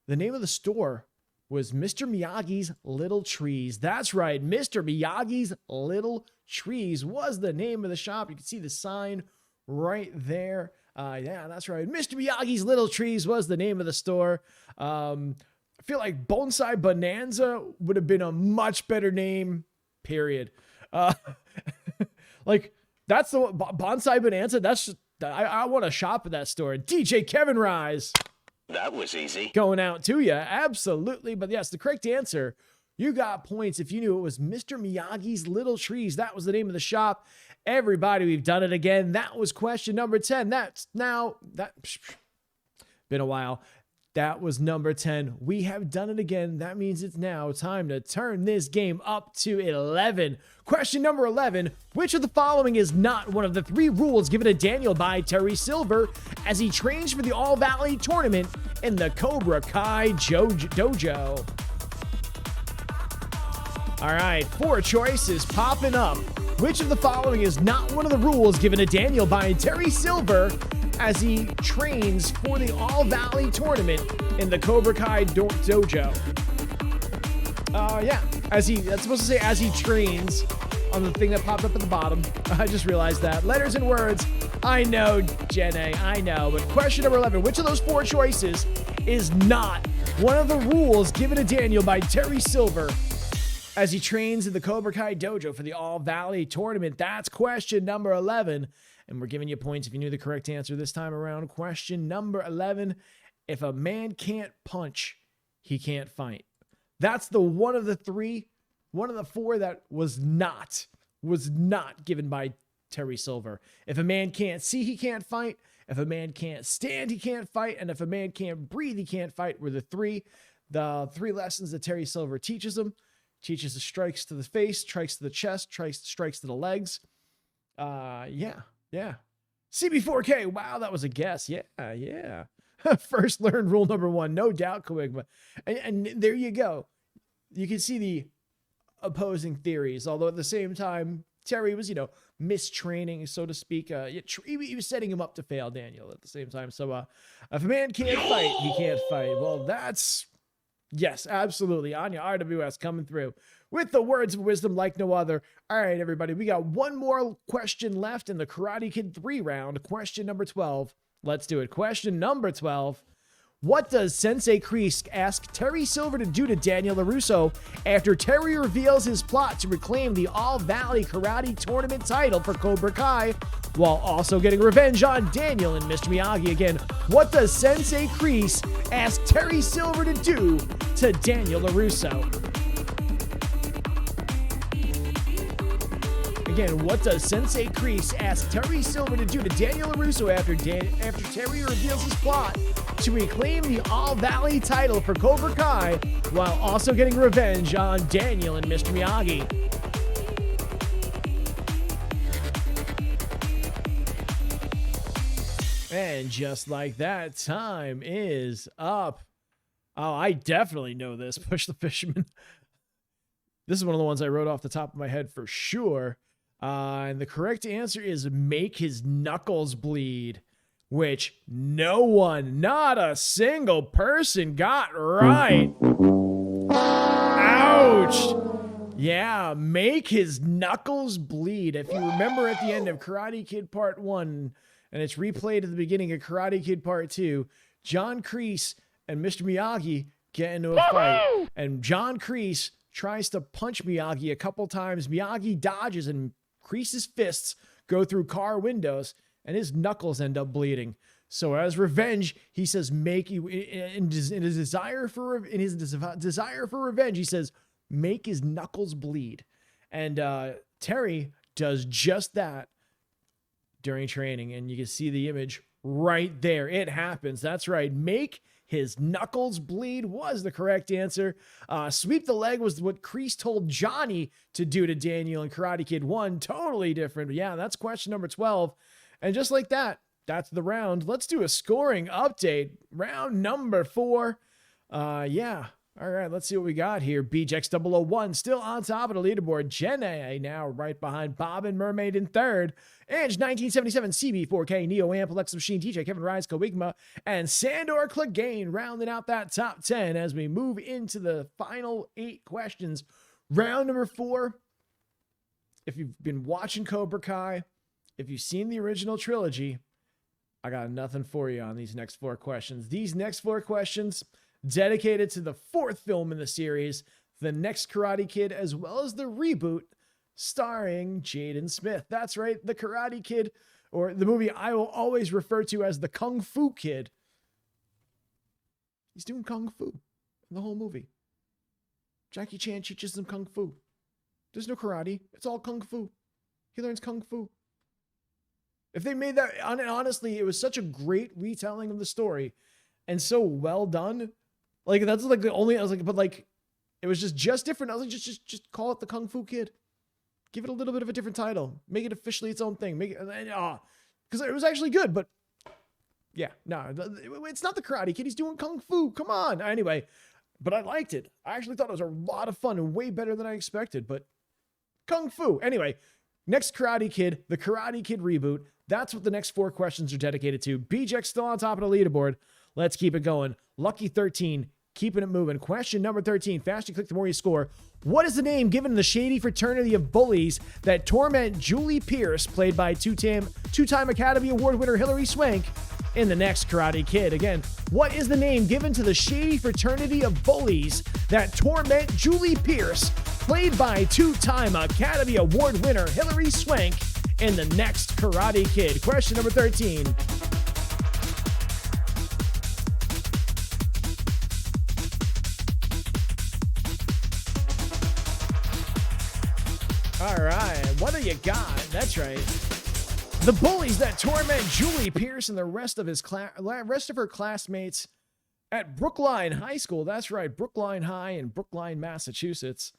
Speaker 1: the name of the store was Mr. Miyagi's Little Trees. That's right, Mr. Miyagi's Little Trees was the name of the shop. You can see the sign right there. Yeah, that's right. Mr. Miyagi's Little Trees was the name of the store. I feel like Bonsai Bonanza would have been a much better name, period. Like, that's the Bonsai Bonanza. That's just, I want to shop at that store. DJ Kevin Rise.
Speaker 2: That was easy.
Speaker 1: Going out to you. Absolutely. But yes, the correct answer, you got points if you knew it was Mr. Miyagi's Little Trees. That was the name of the shop. Everybody, we've done it again. That was question number 10. That's now, been a while. That was number 10. We have done it again. That means it's now time to turn this game up to 11. Question number 11. Which of the following is not one of the 3 rules given to Daniel by Terry Silver as he trains for the All Valley tournament in the Cobra Kai Dojo? All right, 4 choices popping up. Which of the following is not one of the rules given to Daniel by Terry Silver as he trains for the All Valley tournament in the Cobra Kai Dojo? Yeah, that's supposed to say as he trains on the thing that popped up at the bottom. I just realized that. Letters and words. I know, Jenny, I know. But question number 11, which of those 4 choices is not one of the rules given to Daniel by Terry Silver as he trains in the Cobra Kai Dojo for the All Valley tournament? That's question number 11. And we're giving you points if you knew the correct answer this time around. Question number 11. If a man can't punch, he can't fight. That's the one of the 4 that was not given by Terry Silver. If a man can't see, he can't fight. If a man can't stand, he can't fight. And if a man can't breathe, he can't fight were the 3 lessons that Terry Silver teaches him. Teaches the strikes to the face, strikes to the chest, strikes to the legs. Yeah. CB4K. Wow, that was a guess. Yeah. First learned rule number 1. No doubt, Kawigma. And there you go. You can see the opposing theories. Although at the same time, Terry was, mistraining, so to speak. He was setting him up to fail, Daniel, at the same time. So if a man can't fight, he can't fight. Well, that's, yes, absolutely. Anya RWS coming through with the words of wisdom like no other. All right, everybody, we got one more question left in the Karate Kid 3 round. Question number 12. Let's do it. Question number 12. What does Sensei Kris ask Terry Silver to do to Daniel Larusso after Terry reveals his plot to reclaim the All-Valley Karate Tournament title for Cobra Kai, while also getting revenge on Daniel and Mr. Miyagi? Again, what does Sensei Kris ask Terry Silver to do to Daniel Larusso? Again, what does Sensei Kris ask Terry Silver to do to Daniel Larusso after Terry reveals his plot to reclaim the All-Valley title for Cobra Kai, while also getting revenge on Daniel and Mr. Miyagi? And just like that, time is up. Oh, I definitely know this. Push the Fisherman. This is one of the ones I wrote off the top of my head for sure. And the correct answer is make his knuckles bleed, which no one, not a single person got right. Ouch. Yeah, make his knuckles bleed. If you remember at the end of Karate Kid Part 1, and it's replayed at the beginning of Karate Kid Part 2, John Kreese and Mr. Miyagi get into a fight. And John Kreese tries to punch Miyagi a couple times. Miyagi dodges, and Kreese's fists go through car windows, and his knuckles end up bleeding. So as revenge, he says, "Make you." In his desire for revenge, he says, "Make his knuckles bleed," and Terry does just that during training, and you can see the image right there. It happens. That's right. Make his knuckles bleed was the correct answer. Sweep the leg was what Kreese told Johnny to do to Daniel in Karate Kid 1. Totally different. But yeah, that's question number 12. And just like that, that's the round. Let's do a scoring update. Round number 4. Yeah. All right, let's see what we got here. BJX001 still on top of the leaderboard. Jenna now right behind Bob and Mermaid in third. Ange 1977, CB4K, Neo Amp, Alexa Machine, TJ, Kevin Rise, Coigma, and Sandor Clegane rounding out that top 10 as we move into the final 8 questions. Round number 4. If you've been watching Cobra Kai, if you've seen the original trilogy, I got nothing for you on these next 4 questions. These next 4 questions dedicated to the 4th film in the series, The Next Karate Kid, as well as the reboot starring Jaden Smith. That's right, the Karate Kid, or the movie I will always refer to as the Kung Fu Kid. He's doing Kung Fu in the whole movie. Jackie Chan teaches him Kung Fu. There's no karate. It's all Kung Fu. He learns Kung Fu. If they made that, honestly, it was such a great retelling of the story and so well done. Like, that's like the only, I was like, but like, it was just different. I was like, just call it the Kung Fu Kid. Give it a little bit of a different title. Make it officially its own thing. Make it, because it was actually good, but yeah, no, it's not the Karate Kid. He's doing Kung Fu. Come on. Anyway, but I liked it. I actually thought it was a lot of fun and way better than I expected, but Kung Fu. Anyway, next Karate Kid, the Karate Kid reboot. That's what the next 4 questions are dedicated to. BJX still on top of the leaderboard. Let's keep it going. Lucky 13, keeping it moving. Question number 13. Faster you click, the more you score. What is the name given to the shady fraternity of bullies that torment Julie Pierce, played by two-time Academy Award winner Hilary Swank, in the next Karate Kid? Again, what is the name given to the shady fraternity of bullies that torment Julie Pierce, played by two-time Academy Award winner Hilary Swank, in the next Karate Kid? Question number 13. All right, what do you got? That's right. The bullies that torment Julie Pierce and the rest of her classmates at Brookline High School. That's right, Brookline High in Brookline, Massachusetts.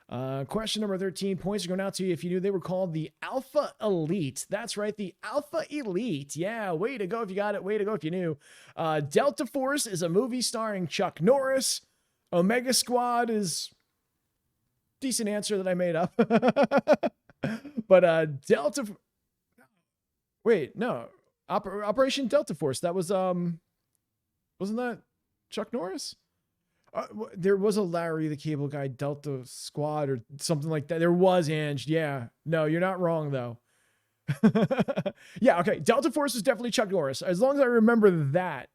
Speaker 1: Question number 13. Points are going out to you if you knew they were called the Alpha Elite. That's right, the Alpha Elite. Yeah, way to go if you got it. Way to go if you knew. Delta Force is a movie starring Chuck Norris. Omega Squad is decent answer that I made up. But Delta. Wait, no. Operation Delta Force. That was wasn't that Chuck Norris? There was a Larry the Cable Guy Delta Squad or something like that. There was, Ange. Yeah. No, you're not wrong though. Yeah, okay. Delta Force was definitely Chuck Norris. As long as I remember that.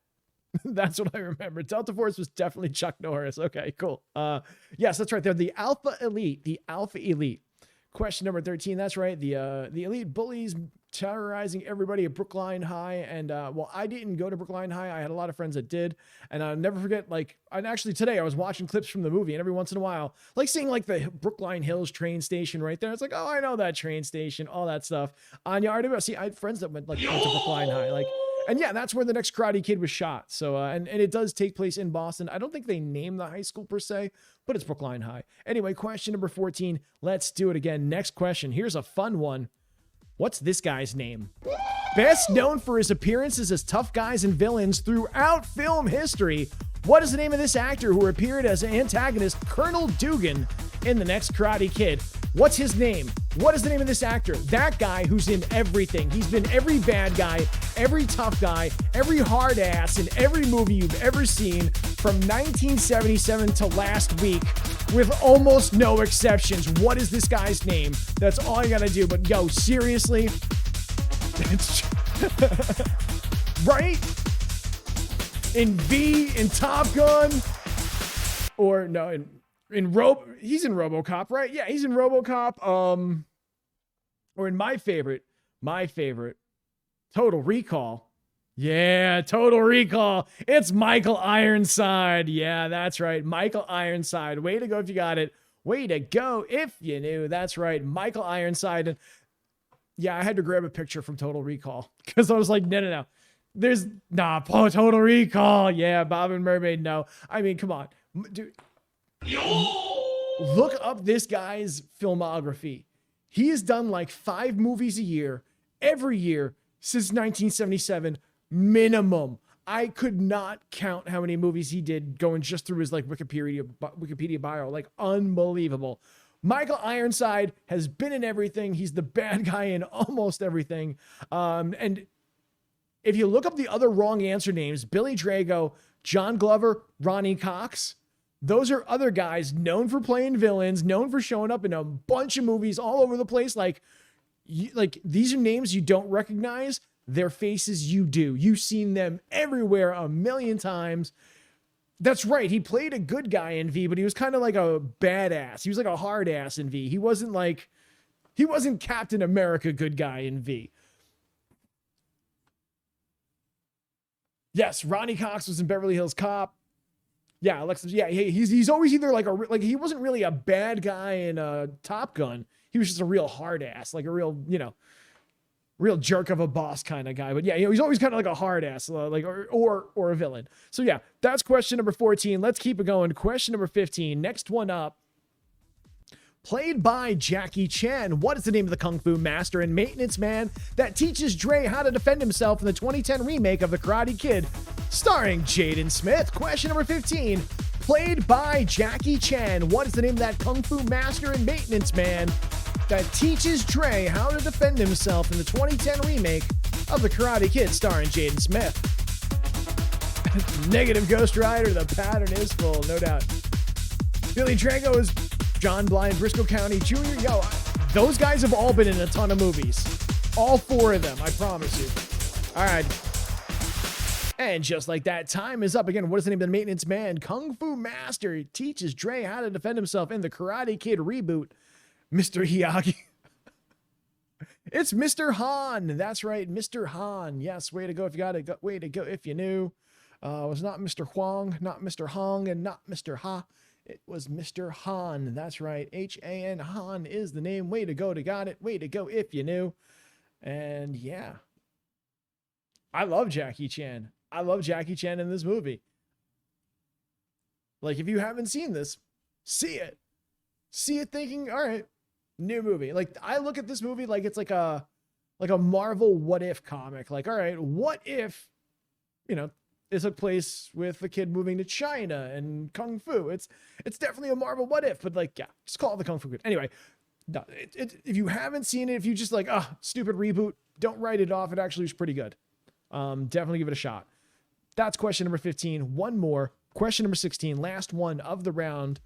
Speaker 1: That's what I remember. Delta Force was definitely Chuck Norris. Okay, cool. Yes, that's right. They're the Alpha Elite. The Alpha Elite. Question number 13. That's right. The elite bullies terrorizing everybody at Brookline High. And well, I didn't go to Brookline High. I had a lot of friends that did. And I'll never forget, like, and actually today I was watching clips from the movie, and every once in a while, like seeing like the Brookline Hills train station right there. It's like, oh, I know that train station, all that stuff. Anya Artebo. See, I had friends that went to Brookline High. Like, and yeah, that's where the next Karate Kid was shot. So, and it does take place in Boston. I don't think they name the high school per se, but it's Brookline High. Anyway, question number 14. Let's do it again. Next question. Here's a fun one. What's this guy's name? Best known for his appearances as tough guys and villains throughout film history, what is the name of this actor who appeared as antagonist Colonel Dugan in the next Karate Kid? What's his name? What is the name of this actor? That guy who's in everything. He's been every bad guy, every tough guy, every hard ass in every movie you've ever seen from 1977 to last week with almost no exceptions. What is this guy's name? That's all I gotta do. But yo, seriously? It's right? In V, in Top Gun, or no, he's in RoboCop, right? Yeah, he's in RoboCop. Or in my favorite, Total Recall. Yeah, Total Recall. It's Michael Ironside. Yeah, that's right. Michael Ironside. Way to go if you got it. Way to go if you knew. That's right. Michael Ironside. And yeah, I had to grab a picture from Total Recall because I was like, no. Total Recall. Yeah, Bob and Mermaid. No. I mean, come on. Dude. Look up this guy's filmography. He has done like 5 movies a year, every year since 1977, minimum. I could not count how many movies he did going just through his like Wikipedia bio. Like, unbelievable. Michael Ironside has been in everything. He's the bad guy in almost everything. And if you look up the other wrong answer names, Billy Drago, John Glover, Ronnie Cox, those are other guys known for playing villains, known for showing up in a bunch of movies all over the place. Like these are names you don't recognize. Their faces you do. You've seen them everywhere a million times. That's right. He played a good guy in V, but he was kind of like a badass. He was like a hard ass in V. He wasn't Captain America good guy in V. Yes, Ronnie Cox was in Beverly Hills Cop. Yeah, Alexis. Yeah, he's always either like he wasn't really a bad guy in Top Gun. He was just a real hard ass, like a real, real jerk of a boss kind of guy. But yeah, he's always kind of like a hard ass, like or a villain. So yeah, that's question number 14. Let's keep it going. Question number 15. Next one up. Played by Jackie Chan, what is the name of the Kung Fu master and maintenance man that teaches Dre how to defend himself in the 2010 remake of The Karate Kid, starring Jaden Smith? Question number 15. Played by Jackie Chan, what is the name of that Kung Fu master and maintenance man that teaches Dre how to defend himself in the 2010 remake of The Karate Kid, starring Jaden Smith? Negative Ghost Rider, the pattern is full, no doubt. Billy Drago is John Bly, Briscoe County Jr. Yo, those guys have all been in a ton of movies. All 4 of them, I promise you. All right. And just like that, time is up again. What is the name of the maintenance man? Kung Fu master. He teaches Dre how to defend himself in the Karate Kid reboot. Mr. Miyagi. It's Mr. Han. That's right, Mr. Han. Yes, way to go if you got it. Way to go if you knew. It was not Mr. Huang, not Mr. Hong, and not Mr. Ha. It was Mr. Han. That's right. H-A-N. Han is the name. Way to go to got it. Way to go if you knew. And yeah. I love Jackie Chan. I love Jackie Chan in this movie. Like, if you haven't seen this, see it. See it thinking, all right, new movie. Like, I look at this movie like it's like a Marvel what if comic. Like, all right, what if, it took place with the kid moving to China and Kung Fu. It's definitely a Marvel what if, but like, yeah, just call it the Kung Fu Kid. Anyway, No, if you haven't seen it, if you just like, stupid reboot, don't write it off. It actually was pretty good. Definitely give it a shot. That's question number 15. One more. Question number 16, last one of the round.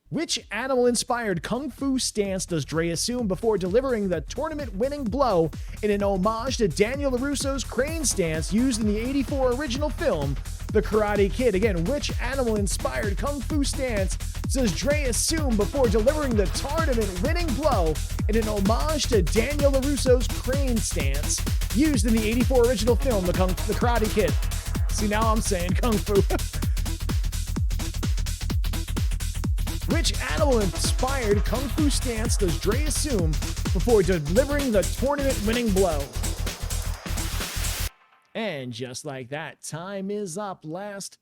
Speaker 1: Which animal-inspired kung fu stance does Dre assume before delivering the tournament-winning blow in an homage to Daniel LaRusso's crane stance used in the '84 original film, The Karate Kid? Again, which animal-inspired kung fu stance does Dre assume before delivering the tournament-winning blow in an homage to Daniel LaRusso's crane stance used in the '84 original film, The Karate Kid? See, now I'm saying kung fu. Which animal-inspired kung fu stance does Dre assume before delivering the tournament-winning blow? And just like that, time is up. Last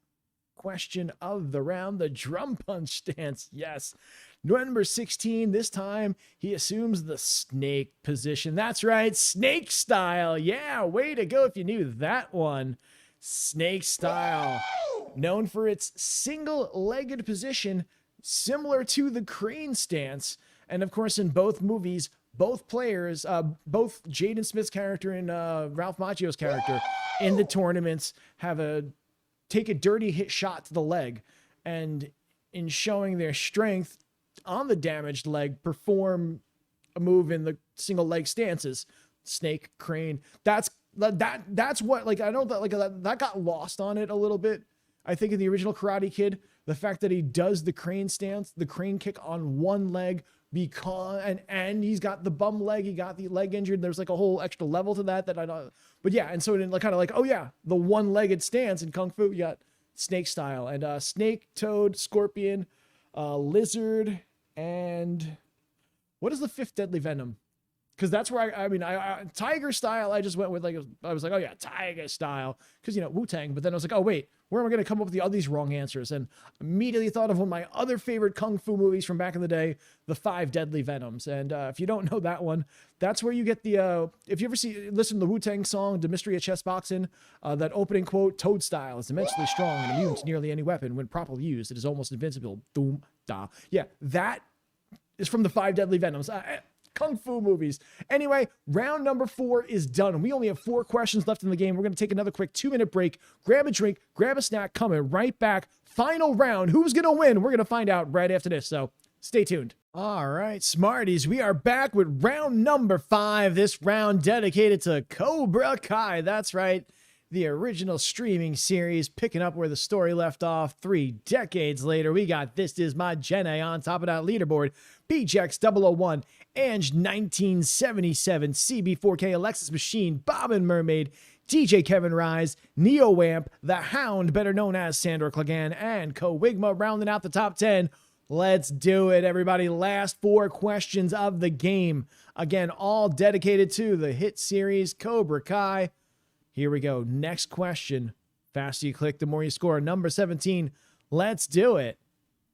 Speaker 1: question of the round, the drum punch stance. Yes. Number 16, this time he assumes the snake position. That's right, snake style. Yeah, way to go if you knew that one. Snake style. Known for its single-legged position, similar to the crane stance. And of course, in both movies, both players, both Jaden Smith's character and Ralph Macchio's character in the tournaments take a dirty hit shot to the leg, and in showing their strength on the damaged leg, perform a move in the single leg stances. Snake, crane. That's what, like, I know that like that got lost on it a little bit. I think in the original Karate Kid, the fact that he does the crane stance, the crane kick on one leg, and he's got the bum leg, he got the leg injured. There's like a whole extra level to that I don't. But yeah, and so it kind of like, oh yeah, the one-legged stance in Kung Fu, you got snake style, and snake, toad, scorpion, lizard, and what is the fifth deadly venom? Because that's where I tiger style, I just went with, like, I was like, oh yeah, tiger style, because, you know, Wu-Tang. But then I was like, oh wait, where am I going to come up with all these wrong answers? And immediately thought of one of my other favorite kung fu movies from back in the day, The Five Deadly Venoms. And if you don't know that one, that's where you get the, if you ever listen to the Wu-Tang song, The Mystery of Chess Boxing, that opening quote, toad style is immensely strong and immune to nearly any weapon. When properly used, it is almost invincible. Doom, da. Yeah, that is from The Five Deadly Venoms. Kung fu movies. Anyway, round number 4 is done. We only have 4 questions left in the game. We're going to take another quick 2-minute break, grab a drink, grab a snack, coming right back. Final round. Who's going to win? We're going to find out right after this, so stay tuned. All right, Smarties, we are back with round number 5. This round dedicated to Cobra Kai. That's right, the original streaming series, picking up where the story left off 3 decades later. We got This Is My Jenna on top of that leaderboard. BJX001, Ange 1977, CB4K, Alexis Machine, Bob and Mermaid, DJ Kevin Rise, Neo Wamp, The Hound, better known as Sandor Clegane, and Coigma rounding out the top 10. Let's do it, everybody. Last 4 questions of the game. Again, all dedicated to the hit series Cobra Kai. Here we go. Next question. Faster you click, the more you score. Number 17. Let's do it.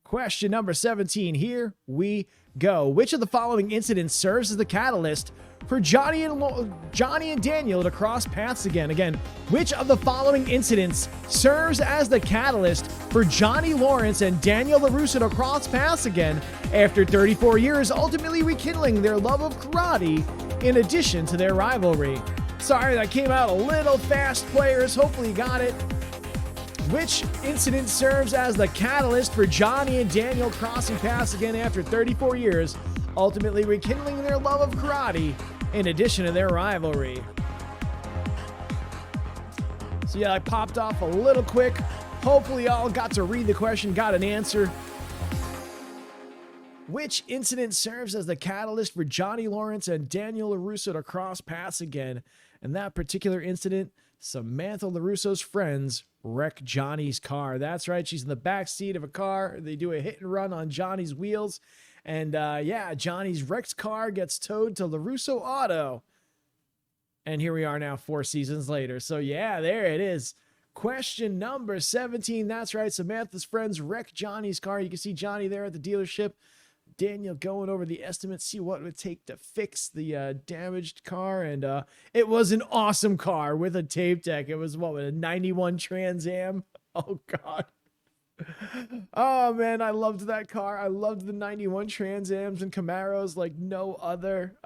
Speaker 1: Question number 17. Here we go. Which of the following incidents serves as the catalyst for Johnny and Daniel to cross paths again? Again, which of the following incidents serves as the catalyst for Johnny Lawrence and Daniel LaRusso to cross paths again after 34 years, ultimately rekindling their love of karate in addition to their rivalry? Sorry, that came out a little fast, players. Hopefully you got it. Which incident serves as the catalyst for Johnny and Daniel crossing paths again after 34 years, ultimately rekindling their love of karate in addition to their rivalry? So yeah, I popped off a little quick. Hopefully y'all got to read the question, got an answer. Which incident serves as the catalyst for Johnny Lawrence and Daniel LaRusso to cross paths again? And that particular incident, Samantha LaRusso's friends wreck Johnny's car. That's right, she's in the back seat of a car. They do a hit and run on Johnny's wheels. And yeah, Johnny's wrecked car gets towed to LaRusso Auto. And here we are now 4 seasons later. So yeah, there it is. Question number 17. That's right, Samantha's friends wreck Johnny's car. You can see Johnny there at the dealership. Daniel going over the estimates, see what it would take to fix the damaged car. And it was an awesome car with a tape deck. It was, what, a 91 Trans Am? Oh, God. Oh man, I loved that car. I loved the 91 Trans Ams and Camaros like no other.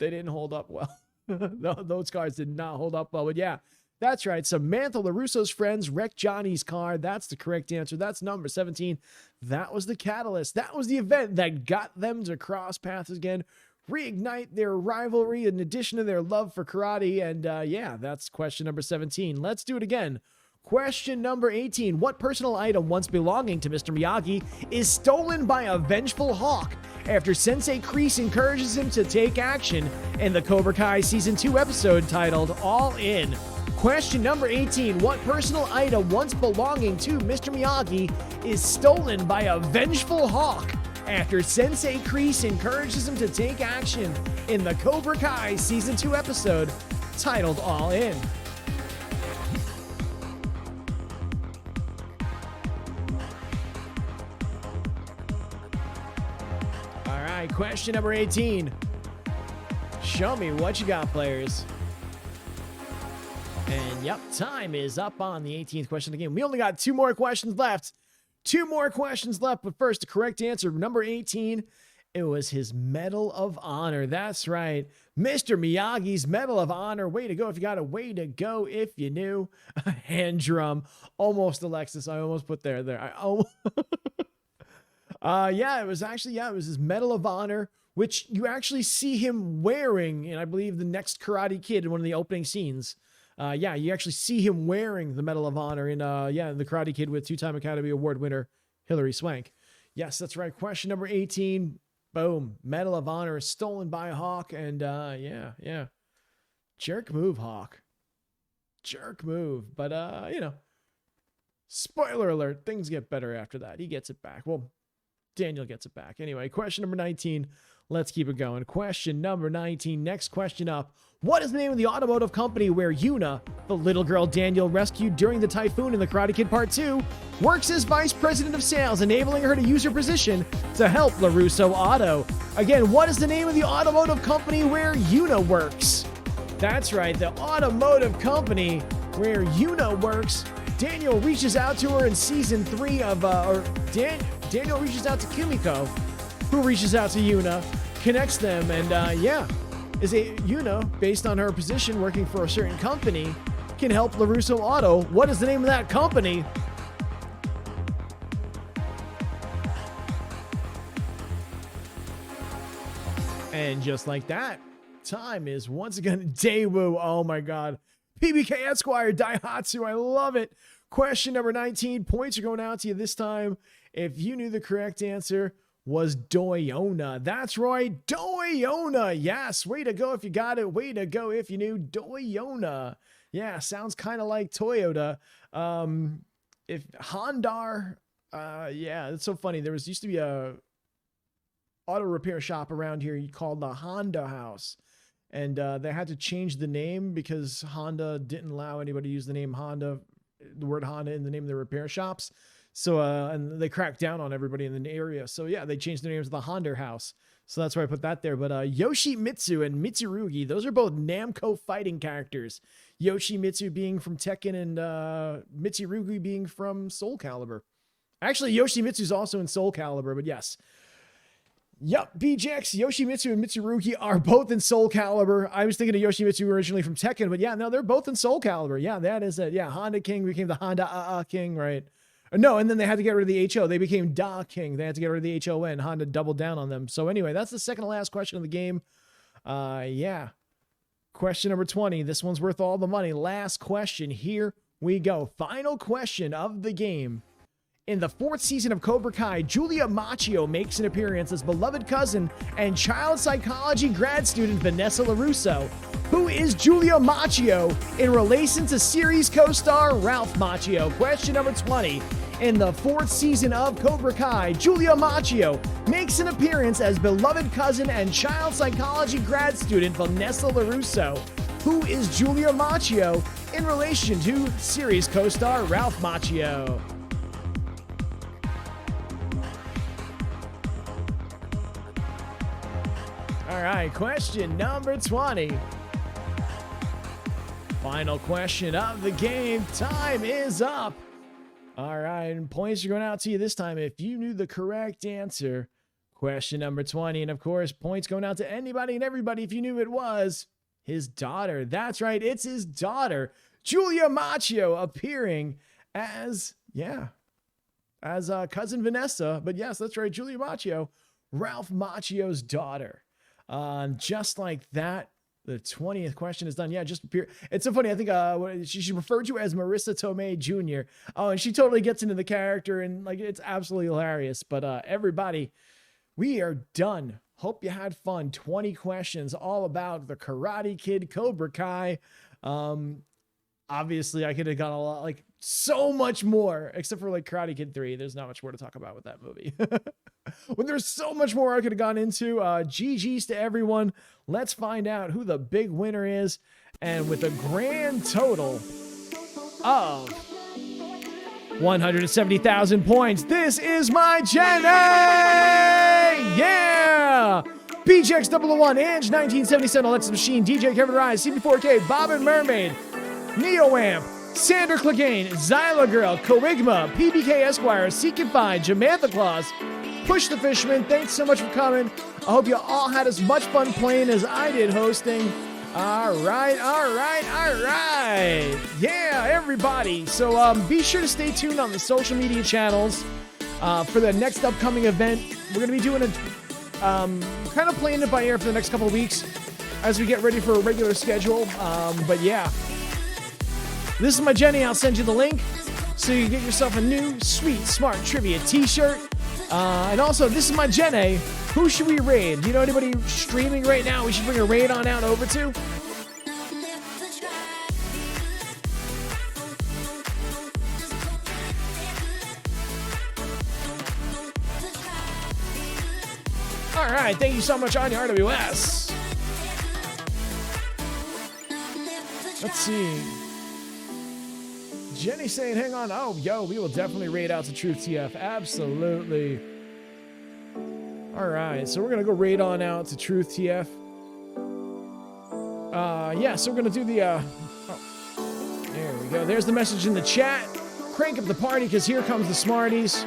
Speaker 1: They didn't hold up well. Those cars did not hold up well. But yeah, that's right. Samantha Larusso's friends wrecked Johnny's car. That's the correct answer. That's number 17. That was the catalyst. That was the event that got them to cross paths again, reignite their rivalry in addition to their love for karate. And yeah, that's question number 17. Let's do it again. Question number 18. What personal item once belonging to Mr. Miyagi is stolen by a vengeful hawk after Sensei Kris encourages him to take action in the Cobra Kai Season 2 episode titled All In? Question number 18. What personal item once belonging to Mr. Miyagi is stolen by a vengeful hawk after Sensei Kris encourages him to take action in the Cobra Kai Season 2 episode titled All In? Question number 18. Show me what you got, players. And yep, time is up on the 18th question of the game. We only got 2 more questions left. 2 more questions left, but first, the correct answer, number 18, it was his Medal of Honor. That's right. Mr. Miyagi's Medal of Honor. Way to go if you got it. Way to go if you knew. Hand drum. Almost Alexis. I almost put there. I almost... yeah, it was his Medal of Honor, which you actually see him wearing in, I believe, the next Karate Kid in one of the opening scenes. Yeah, you actually see him wearing the Medal of Honor in, the Karate Kid with 2-time Academy Award winner Hilary Swank. Yes, that's right. Question number 18. Boom. Medal of Honor is stolen by a hawk. And, yeah. Jerk move, Hawk. Jerk move. But, spoiler alert, things get better after that. He gets it back. Well, Daniel gets it back. Anyway, question number 19. Let's keep it going. Question number 19. Next question up. What is the name of the automotive company where Yuna, the little girl Daniel rescued during the typhoon in the Karate Kid Part 2, works as vice president of sales, enabling her to use her position to help Larusso Auto? Again, what is the name of the automotive company where Yuna works? That's right, the automotive company where Yuna works. Daniel reaches out to her in season 3 of, Daniel reaches out to Kimiko, who reaches out to Yuna, connects them, and Yuna, based on her position working for a certain company, can help Larusso Auto. What is the name of that company? And just like that, time is once again Daewoo. Oh my god. PBK Esquire Daihatsu. I love it. Question number 19. Points are going out to you this time. If you knew the correct answer was Doyona. That's right. Doyona. Yes. Way to go if you got it. Way to go if you knew Doyona. Yeah. Sounds kind of like Toyota. If Honda, yeah, it's so funny. There used to be a auto repair shop around here called the Honda House. And they had to change the name because Honda didn't allow anybody to use the name Honda, the word Honda in the name of their repair shops. So, and they cracked down on everybody in the area. So yeah, they changed their names to the Honda House. So that's why I put that there. But Yoshimitsu and Mitsurugi, those are both Namco fighting characters. Yoshimitsu being from Tekken and Mitsurugi being from Soul Calibur. Actually, Yoshimitsu's also in Soul Calibur, but yes. Yup, BJX, Yoshimitsu and Mitsurugi are both in Soul Calibur. I was thinking of Yoshimitsu originally from Tekken, but yeah, no, they're both in Soul Calibur. Yeah, that is it. Yeah, Honda King became the Honda King, right? No, and then they had to get rid of the HO. They became Da King. They had to get rid of the HON. Honda doubled down on them. So anyway, that's the second to last question of the game. Yeah. Question number 20. This one's worth all the money. Last question. Here we go. Final question of the game. In the 4th season of Cobra Kai, Julia Machio makes an appearance as beloved cousin and child psychology grad student Vanessa Larusso. Who is Julia Machio in relation to series co-star Ralph Macchio? Question number 20. In the 4th season of Cobra Kai, Julia Machio makes an appearance as beloved cousin and child psychology grad student Vanessa Larusso. Who is Julia Machio in relation to series co-star Ralph Macchio? All right, question number 20. Final question of the game. Time is up. All right, and points are going out to you this time if you knew the correct answer. Question number 20, and of course, points going out to anybody and everybody if you knew it was his daughter. That's right, it's his daughter, Julia Macchio, appearing as, cousin Vanessa. But yes, that's right, Julia Macchio, Ralph Macchio's daughter. Just like that, the 20th question is done. Yeah, just appear. It's so funny. I think she referred to as Marissa Tomei Jr. Oh, and she totally gets into the character, and like it's absolutely hilarious. But everybody, we are done. Hope you had fun. 20 questions all about the Karate Kid Cobra Kai. Obviously, I could have got a lot, like so much more, except for like Karate Kid 3. There's not much more to talk about with that movie. When there's so much more I could have gone into. GG's to everyone. Let's find out who the big winner is. And with a grand total of 170,000 points, this is my Jenny! Yeah! PJX001, Ange 1977, Alexa Machine, DJ Kevin Rise, CB4K, Bob and Mermaid, NeoAmp, Sander Clegane, Zyla Girl, Coigma, PBK Esquire, Seek and Find, Jamantha Claus, Push the Fisherman. Thanks so much for coming. I hope you all had as much fun playing as I did hosting. All right. Yeah, everybody. So be sure to stay tuned on the social media channels for the next upcoming event. We're going to be doing a kind of playing it by ear for the next couple of weeks as we get ready for a regular schedule. But yeah, this is my Jenny. I'll send you the link so you can get yourself a new sweet Smart Trivia t-shirt. And also, this is my Jenny. Who should we raid? Do you know anybody streaming right now we should bring a raid on out over to? All right, thank you so much on your RWS. Let's see. Jenny saying, hang on. Oh, yo, we will definitely raid out to Truth TF. Absolutely. All right, so we're going to go raid on out to Truth TF. Yeah, so we're going to do the... there we go. There's the message in the chat. Crank up the party because here comes the Smrties.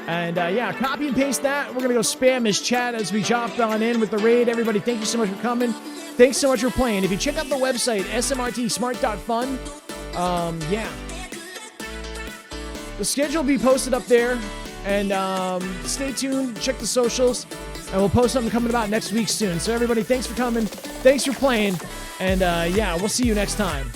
Speaker 1: And yeah, copy and paste that. We're going to go spam his chat as we jump on in with the raid. Everybody, thank you so much for coming. Thanks so much for playing. If you check out the website, smrtsmart.fun, yeah. The schedule will be posted up there. And stay tuned, check the socials, and we'll post something coming about next week soon. So everybody, thanks for coming. Thanks for playing. And yeah, we'll see you next time.